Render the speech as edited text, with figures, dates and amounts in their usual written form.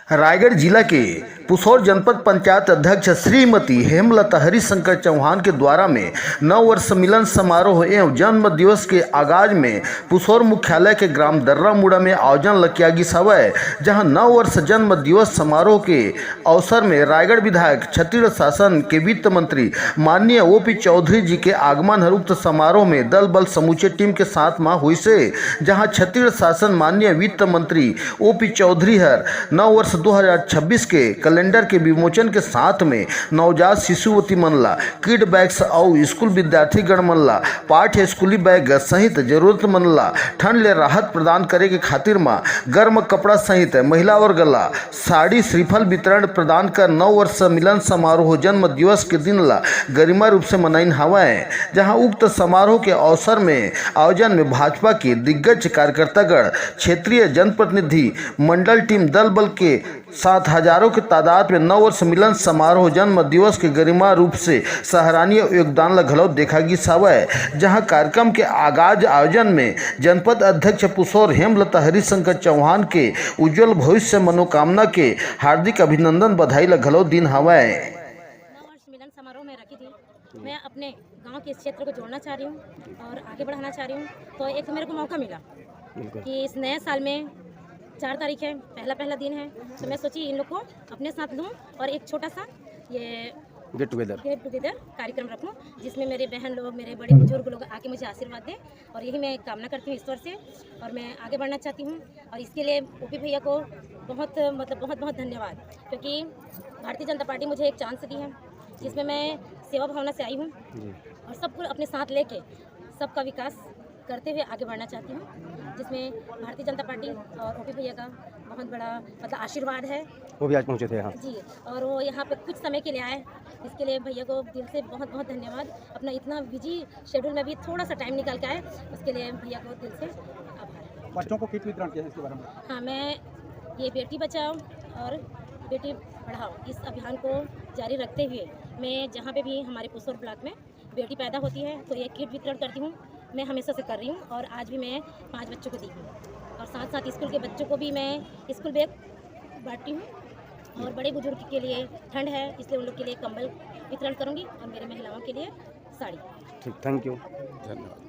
रायगढ़ जिला के पुसौर जनपद पंचायत अध्यक्ष श्रीमती हेमलता हरिशंकर चौहान के द्वारा में नव वर्ष मिलन समारोह एवं जन्म दिवस के आगाज में पुसौर मुख्यालय के ग्राम दर्रामुड़ा में आयोजन किया गया सवय, जहां नव वर्ष जन्म दिवस समारोह के अवसर में रायगढ़ विधायक छत्तीसगढ़ शासन के वित्त मंत्री माननीय ओपी चौधरी जी के आगमन हर उक्त समारोह में दल बल समूचे टीम के साथ मां हुई से, जहां छत्तीसगढ़ शासन माननीय वित्त मंत्री ओपी चौधरी हर नव वर्ष 2026 के कैलेंडर के विमोचन के साथ में नवजात शिशुवती मनला किड बैग्स और स्कूल विद्यार्थी गण मनला पाठ्य स्कूली बैग सहित जरूरत मनला ठंड ले राहत प्रदान करे के खातिर मां गर्म कपड़ा सहित महिला वर्ग ला साड़ी श्रीफल वितरण प्रदान कर नव वर्ष मिलन समारोह जन्म दिवस के दिन ला गरिमा रूप से मनाइन हवाए। जहां उक्त समारोह के अवसर में आयोजन में भाजपा के दिग्गज कार्यकर्तागण क्षेत्रीय जनप्रतिनिधि मंडल टीम दल बल के साथ हजारों की तादाद में नव वर्ष मिलन समारोह जन्म दिवस के गरिमा रूप से सराहनीय योगदान लगलौ देखा गई सावय। जहां कार्यक्रम के आगाज आयोजन में जनपद अध्यक्ष पुसौर हेमलता हरिशंकर चौहान के उज्जवल भविष्य मनोकामना के हार्दिक अभिनंदन बधाई लगलौ दिन हवय। नव वर्ष मिलन समारोह में रखी थी। मैं अपने गांव के इस क्षेत्र को जोड़ना चाह रही हूं और आगे बढ़ाना चाह रही हूं, तो एक मेरे को मौका मिला कि इस नए साल में 4 तारीख है, पहला दिन है, तो मैं सोची इन लोग को अपने साथ लूँ और एक छोटा सा ये गेट टुगेदर कार्यक्रम रखूँ, जिसमें मेरे बहन लोग, मेरे बड़े बुजुर्ग लोग आके मुझे आशीर्वाद दें, और यही मैं कामना करती हूँ ईश्वर से, और मैं आगे बढ़ना चाहती हूँ। और इसके लिए ओपी भैया को बहुत धन्यवाद, क्योंकि भारतीय जनता पार्टी मुझे एक चांस दी है, जिसमें मैं सेवा भावना से आई हूँ और सबको अपने साथ लेके सबका विकास करते हुए आगे बढ़ना चाहती हूँ, जिसमें भारतीय जनता पार्टी और ओपी भैया का बहुत बड़ा आशीर्वाद है। वो भी आज पहुँचे थे यहाँ जी, और वो यहाँ पे कुछ समय के लिए आए, इसके लिए भैया को दिल से बहुत धन्यवाद। अपना इतना बिजी शेड्यूल में भी थोड़ा सा टाइम निकाल के आए, उसके लिए भैया को दिल से आभार। बच्चों को किट वितरण किया इसके बारे में? हाँ, मैं ये बेटी बचाओ और बेटी पढ़ाओ इस अभियान को जारी रखते हुए मैं जहाँ पे भी हमारे पुसौर ब्लॉक में बेटी पैदा होती है तो ये किट वितरण करती हूँ। मैं हमेशा से कर रही हूँ और आज भी मैं 5 बच्चों को दी हूँ, और साथ स्कूल के बच्चों को भी मैं स्कूल बैग बांटती हूँ। और बड़े बुजुर्ग के लिए ठंड है, इसलिए उन लोग के लिए कंबल वितरण करूँगी और मेरे महिलाओं के लिए साड़ी। ठीक, थैंक यू, धन्यवाद।